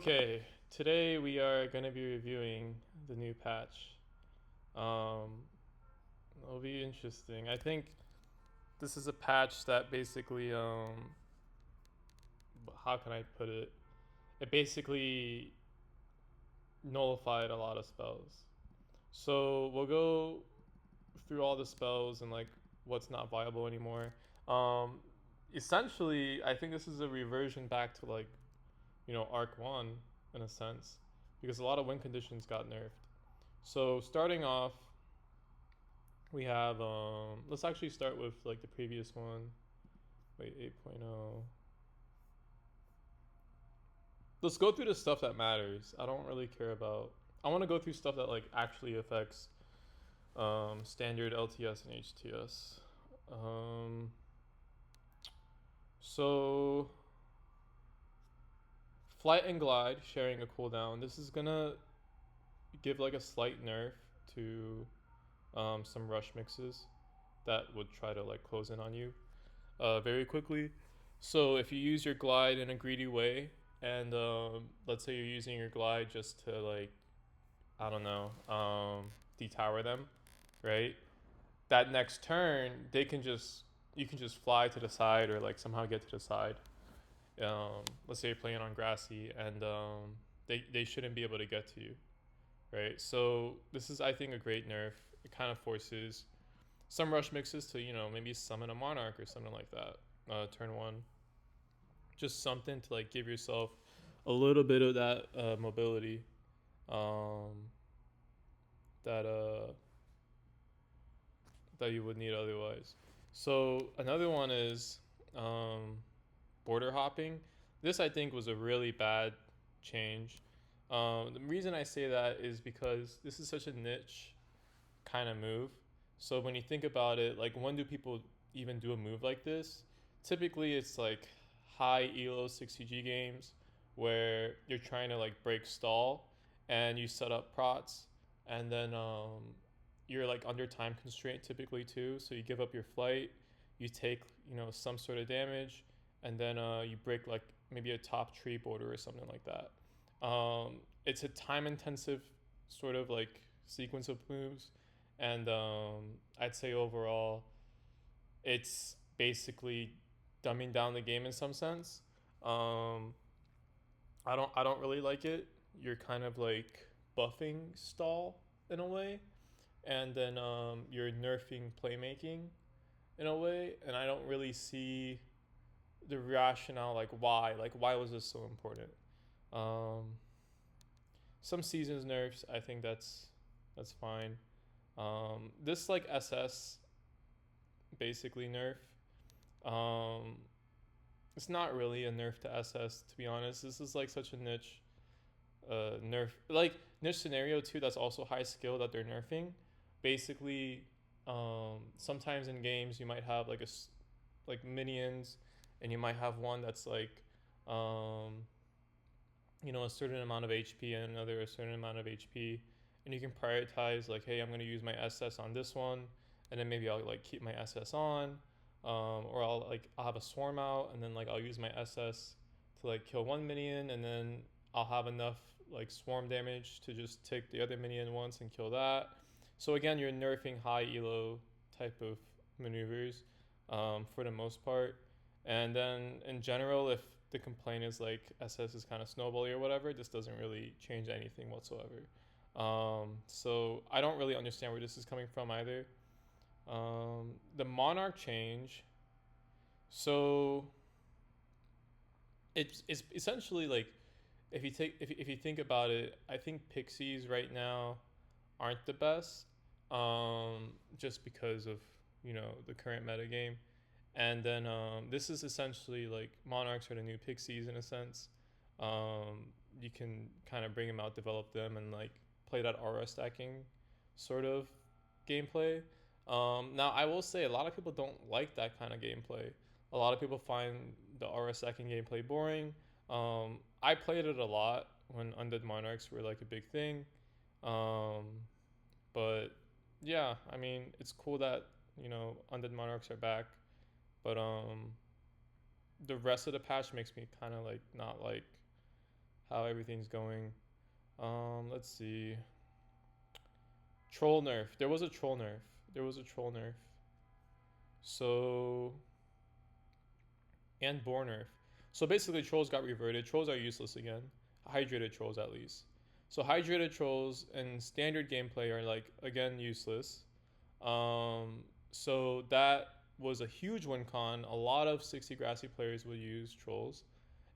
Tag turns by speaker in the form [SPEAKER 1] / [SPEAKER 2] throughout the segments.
[SPEAKER 1] Okay, today we are going to be reviewing the new patch. Um, it'll be interesting. I think this is a patch that basically, how can I put it? It basically nullified a lot of spells. So we'll go through all the spells and like what's not viable anymore. Um, Essentially, I think this is a reversion back to like Arc One in a sense, because a lot of win conditions got nerfed. So starting off, we have let's actually start with like the previous one. Wait, 8.0. Let's go through the stuff that matters. I don't really care about I want to go through stuff that like actually affects standard LTS and HTS. Um so Flight and Glide sharing a cooldown. This is gonna give like a slight nerf to some rush mixes that would try to like close in on you very quickly. So if you use your glide in a greedy way, and let's say you're using your glide just to like I don't know detower them, right? That next turn they can just you can just fly to the side or like somehow get to the side. Let's say you're playing on grassy and they shouldn't be able to get to you, right? So this is I think a great nerf. It kind of forces some rush mixes to maybe summon a monarch or something like that. Turn one, just something to like give yourself a little bit of that mobility um, that that you would need otherwise. So another one is um, border hopping. This I think was a really bad change. The reason I say that is because this is such a niche kind of move. So when you think about it, like when do people even do a move like this? Typically, it's like high elo 60G games where you're trying to like break stall and you set up prots and then you're like under time constraint typically too. So you give up your flight, you take some sort of damage, and then you break like maybe a top tree border or something like that. It's a time intensive sort of like sequence of moves, and I'd say overall, it's basically dumbing down the game in some sense. Um, I don't really like it. You're kind of like buffing stall in a way, and then you're nerfing playmaking in a way, and I don't really see the rationale like why was this so important. Um, some seasons nerfs, I think that's fine. This like SS basically nerf. Um, it's not really a nerf to SS to be honest. This is like such a niche nerf, like niche scenario too. That's also high skill that they're nerfing. Basically, sometimes in games you might have like like minions, and you might have one that's like um, a certain amount of HP and another a certain amount of HP, and you can prioritize like, hey, I'm going to use my SS on this one, and then maybe I'll like keep my SS on, or I'll have a swarm out, and then like I'll use my SS to like kill one minion, and then I'll have enough like swarm damage to just take the other minion once and kill that. So again, you're nerfing high elo type of maneuvers for the most part. And then in general, if the complaint is like SS is kind of snowbally or whatever, this doesn't really change anything whatsoever. So I don't really understand where this is coming from either. The Monarch change, so it's essentially like if you think about it, I think Pixies right now aren't the best, just because of the current meta game. And then this is essentially like Monarchs are the new Pixies in a sense. You can kind of bring them out, develop them, and like play that aura stacking sort of gameplay. Now, I will say a lot of people don't like that kind of gameplay. A lot of people find the aura stacking gameplay boring. I played it a lot when Undead Monarchs were like a big thing. Um, but yeah, I mean, it's cool that Undead Monarchs are back, but the rest of the patch makes me kind of like not like how everything's going. Let's see. Troll nerf. There was a troll nerf. There was a troll nerf. So and boar nerf. So basically, trolls got reverted. Trolls are useless again. Hydrated trolls, at least. So hydrated trolls and standard gameplay are like again useless. So that was a huge win con. A lot of 60 grassy players will use trolls,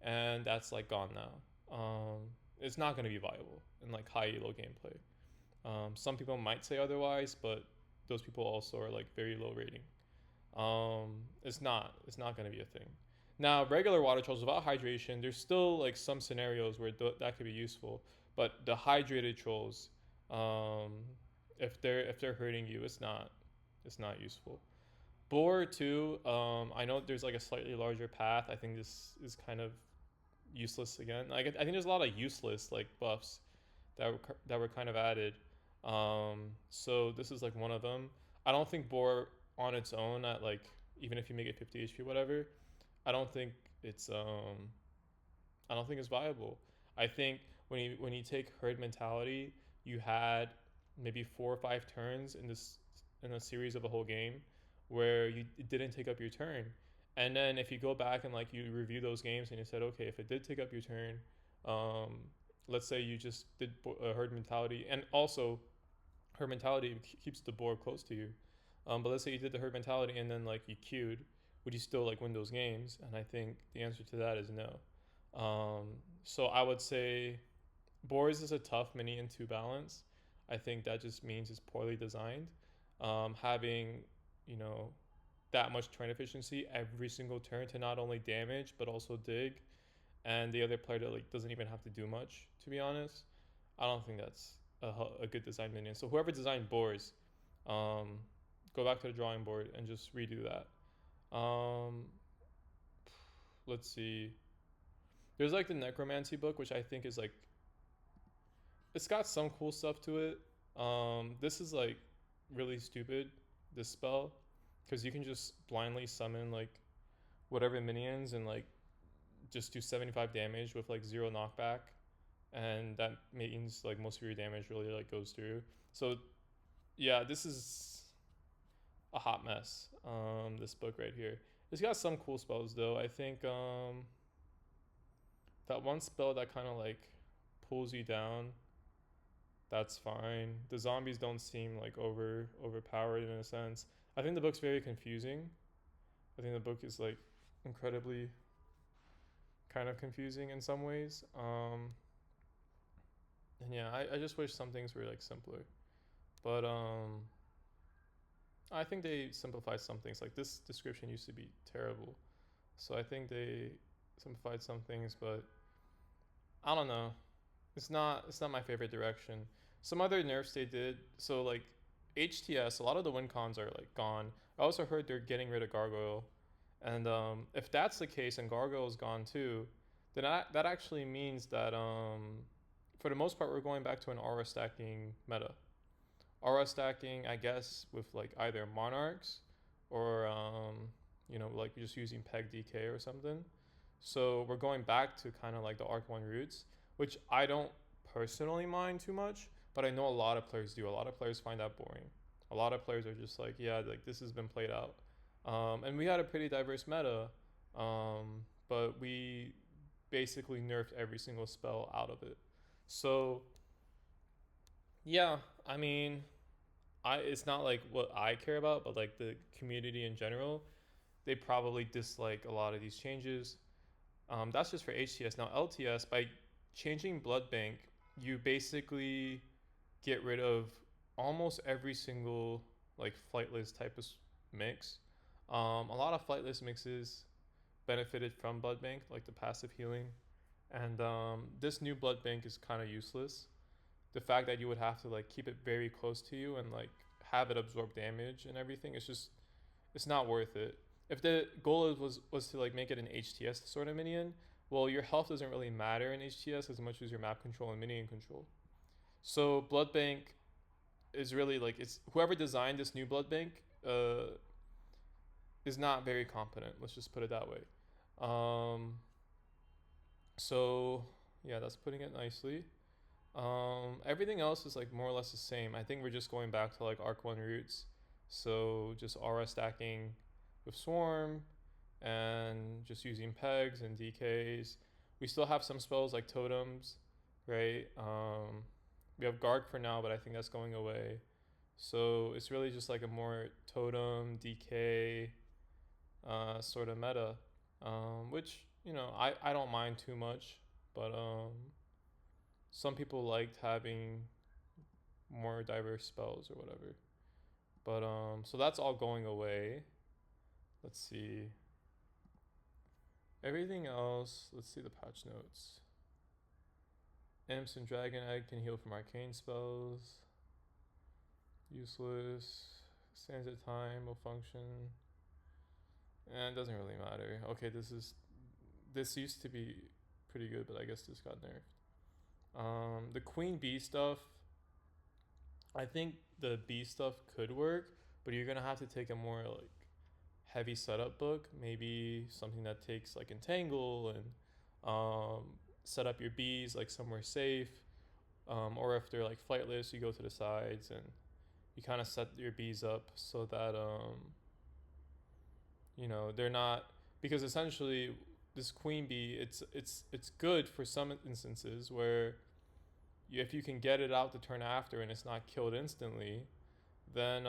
[SPEAKER 1] and that's like gone now. It's not going to be viable in like high elo gameplay. Some people might say otherwise, but those people also are like very low rating. It's not. It's not going to be a thing. Now, regular water trolls without hydration, there's still like some scenarios where that could be useful. But the hydrated trolls, um, if they're hurting you, it's not useful. Boar too. I know there's like a slightly larger path. I think this is kind of useless again. Like I think there's a lot of useless like buffs that were kind of added. So this is like one of them. I don't think boar on its own at like even if you make it 50 HP whatever, I don't think it's I don't think it's viable. I think when you take herd mentality, you had maybe 4 or 5 turns in a series of a whole game where you it didn't take up your turn. And then if you go back and like you review those games and you said, okay, if it did take up your turn, um, let's say you just did herd mentality, and also herd mentality keeps the board close to you. But let's say you did the herd mentality and then like you queued, would you still like win those games? And I think the answer to that is no. So I would say Boars is a tough mini into balance. I think that just means it's poorly designed. Having you know that much turn efficiency every single turn to not only damage but also dig, and the other player that like doesn't even have to do much. To be honest, I don't think that's a good design minion. So whoever designed Boars, um, go back to the drawing board and just redo that. Um, let's see. There's like the Necromancy book, which I think is like it's got some cool stuff to it. This is like really stupid. This spell, because you can just blindly summon like whatever minions and like just do 75 damage with like zero knockback, and that means like most of your damage really like goes through. So yeah, this is a hot mess. This book right here. It's got some cool spells though. I think that one spell that kind of like pulls you down, that's fine. The zombies don't seem like overpowered in a sense. I think the book's very confusing. I think the book is like incredibly kind of confusing in some ways. And yeah, I just wish some things were like simpler. But I think they simplified some things. Like this description used to be terrible. So I think they simplified some things, but I don't know. It's not my favorite direction. Some other nerfs they did. So like HTS, a lot of the win cons are like gone. I also heard they're getting rid of Gargoyle. And if that's the case and Gargoyle is gone too, then that actually means that for the most part we're going back to an aura stacking meta. Aura stacking, I guess, with like either Monarchs or like just using Peg DK or something. So we're going back to kind of like the Arc 1 roots, which I don't personally mind too much, but I know a lot of players do. A lot of players find that boring. A lot of players are just like, yeah, like this has been played out. And we had a pretty diverse meta, but we basically nerfed every single spell out of it. So yeah, I mean, it's not like what I care about, but like the community in general, they probably dislike a lot of these changes. That's just for HTS. Now LTS, by changing Blood Bank, you basically get rid of almost every single like flightless type of mix. A lot of flightless mixes benefited from Blood Bank, like the passive healing, and this new Blood Bank is kind of useless. The fact that you would have to like keep it very close to you and like have it absorb damage and everything, it's not worth it. If the goal was to like make it an HTS sort of minion, well, your health doesn't really matter in HTS as much as your map control and minion control. So Blood Bank is really like it's whoever designed this new Blood Bank is not very competent. Let's just put it that way. So Yeah, that's putting it nicely. Everything else is like more or less the same. I think we're just going back to like Arc 1 roots. So just aura stacking with Swarm and just using pegs and DKs. We still have some spells like totems, right? We have Garg for now, but I think that's going away. So it's really just like a more totem, DK sort of meta, which, I don't mind too much, but some people liked having more diverse spells or whatever. But so that's all going away. Let's see. Everything else, let's see the patch notes. Imps and Dragon Egg can heal from arcane spells. Useless. Sands at time will function. And it doesn't really matter. Okay, this used to be pretty good, but I guess this got nerfed. The Queen Bee stuff, I think the bee stuff could work, but you're gonna have to take a more like heavy setup book, maybe something that takes like entangle and set up your bees like somewhere safe, or if they're like flightless, you go to the sides and you kind of set your bees up so that they're not, because essentially this queen bee, it's good for some instances where if you can get it out the turn after and it's not killed instantly, then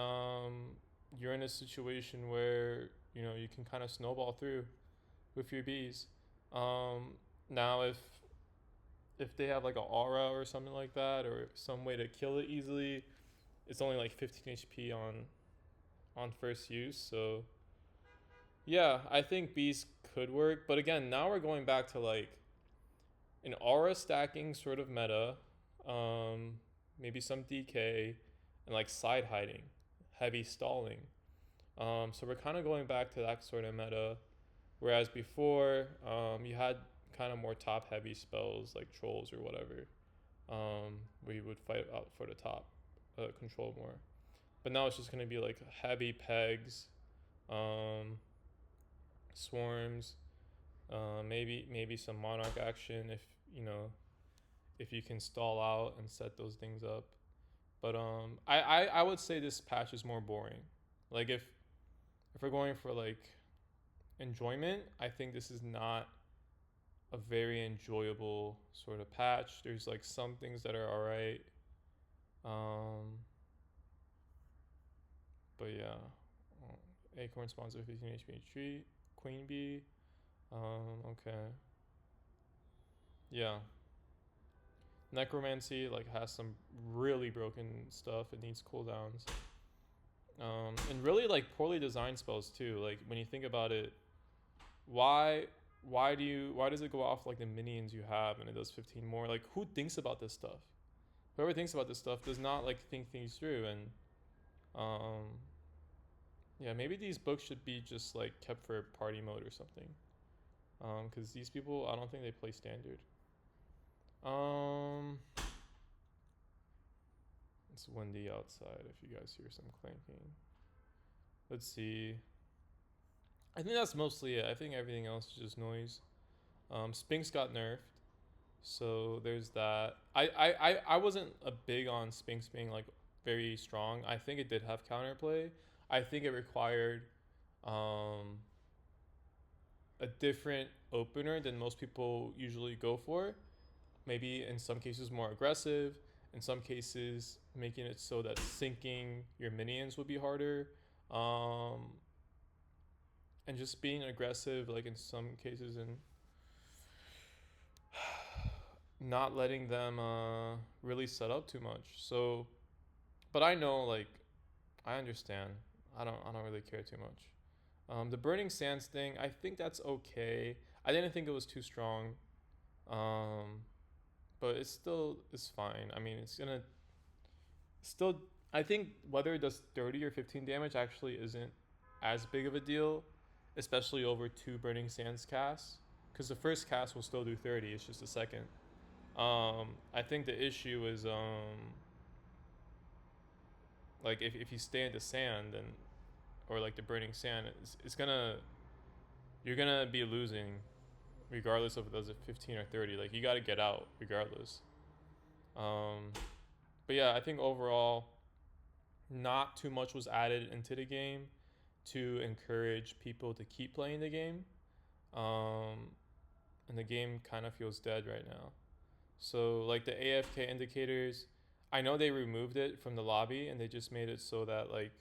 [SPEAKER 1] you're in a situation where you can kind of snowball through with your bees. Now if they have like an aura or something like that, or some way to kill it easily, it's only like 15 HP on first use. So yeah, I think bees could work, but again, now we're going back to like an aura stacking sort of meta, um, maybe some DK, and like side hiding, heavy stalling. So we're kind of going back to that sort of meta, whereas before you had kind of more top heavy spells like trolls or whatever, where you would fight out for the top control more. But now it's just going to be like heavy pegs, um, swarms, maybe some monarch action if you can stall out and set those things up. But I would say this patch is more boring. Like if we're going for like enjoyment, I think this is not a very enjoyable sort of patch. There's like some things that are alright. Um, but yeah. Acorn spawns a 15 HP treat. Queen Bee. Okay. Yeah. Necromancy like has some really broken stuff. It needs cooldowns. And really like poorly designed spells too. Like when you think about it, why why does it go off like the minions you have and it does 15 more? Like who thinks about this stuff? Whoever thinks about this stuff does not like think things through. And um yeah, maybe these books should be just like kept for party mode or something. Because these people, I don't think they play standard. Um, it's windy outside. If you guys hear some clanking, let's see. I think that's mostly it. I think everything else is just noise. Spinks got nerfed, so there's that. I wasn't a big on Spinks being like very strong. I think it did have counterplay. I think it required um, a different opener than most people usually go for. Maybe in some cases more aggressive, in some cases making it so that syncing your minions would be harder, um, and just being aggressive like in some cases and not letting them really set up too much. So, but I know like I understand. I don't really care too much. The burning sands thing, I think that's okay. I didn't think it was too strong. Um, but it still is fine. I mean, it's gonna still. I think whether it does 30 or 15 damage actually isn't as big of a deal, especially over two Burning Sands casts, because the first cast will still do 30. It's just the second. I think the issue is like if you stay in the sand and or like the Burning Sand, it's gonna you're gonna be losing regardless of if it does it 15 or 30. Like you got to get out regardless. Um, but yeah, I think overall, not too much was added into the game to encourage people to keep playing the game. Um, and the game kind of feels dead right now. So like the AFK indicators, I know they removed it from the lobby and they just made it so that like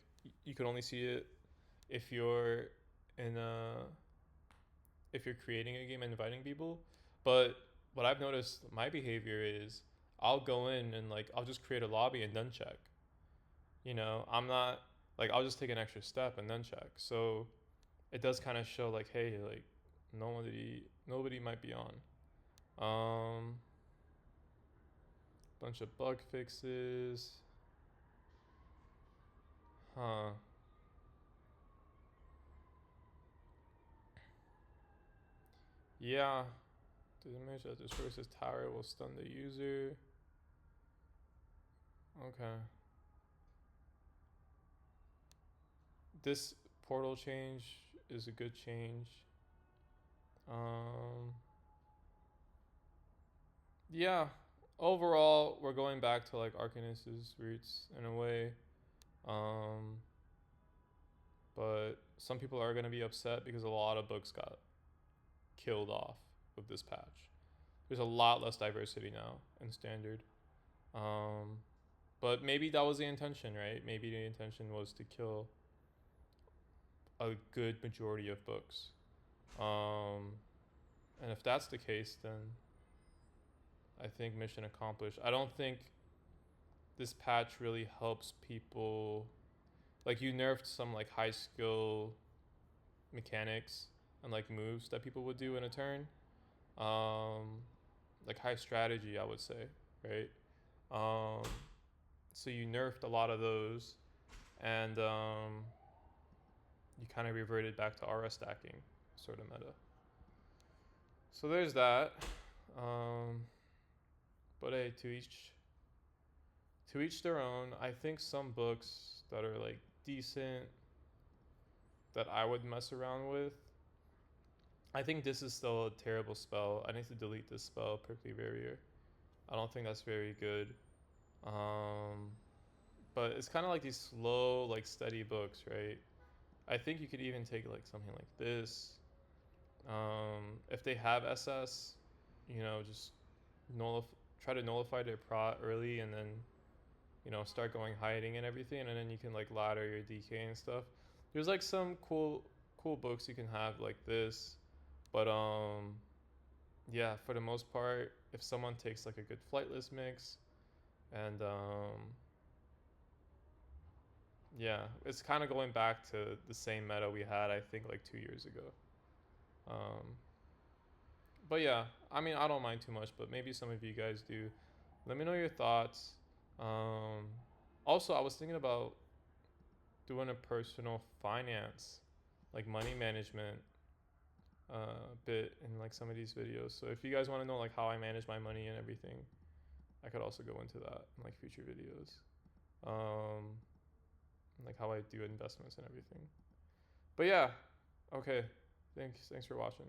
[SPEAKER 1] you could only see it if you're in a if you're creating a game and inviting people. But what I've noticed my behavior is I'll go in and like I'll just create a lobby and then check. I'm not like I'll just take an extra step and then check. So it does kind of show like, hey, like nobody might be on. Um, Bunch of bug fixes. Huh. Yeah. The image that destroys his tower will stun the user. Okay. This portal change is a good change. Um, yeah. Overall, we're going back to like Arcanist's roots in a way. Um, but some people are gonna be upset because a lot of books got killed off with this patch. There's a lot less diversity now in standard. Um, but maybe that was the intention, right? Maybe the intention was to kill a good majority of books. Um, and if that's the case, then I think mission accomplished. I don't think this patch really helps people. Like you nerfed some like high skill mechanics and like moves that people would do in a turn. Um, like high strategy, I would say, right? Um, so you nerfed a lot of those, and you kind of reverted back to RS stacking sort of meta. So there's that. Um, but hey, to each their own. I think some books that are like decent that I would mess around with. I think this is still a terrible spell. I need to delete this spell, Prickly Barrier. I don't think that's very good. Um, but it's kind of like these slow, like steady books, right? I think you could even take like something like this. If they have SS, just try to nullify their prot early, and then start going hiding and everything, and then you can like ladder your DK and stuff. There's like some cool books you can have like this, but yeah, for the most part, if someone takes like a good flightless mix, and yeah, it's kind of going back to the same meta we had I think like 2 years ago. Um, but yeah, I mean I don't mind too much, but maybe some of you guys do. Let me know your thoughts. Um, Also, I was thinking about doing a personal finance, like money management bit in like some of these videos. So if you guys want to know like how I manage my money and everything, I could also go into that in like future videos. Um, like how I do investments and everything. But yeah, okay. Thanks for watching.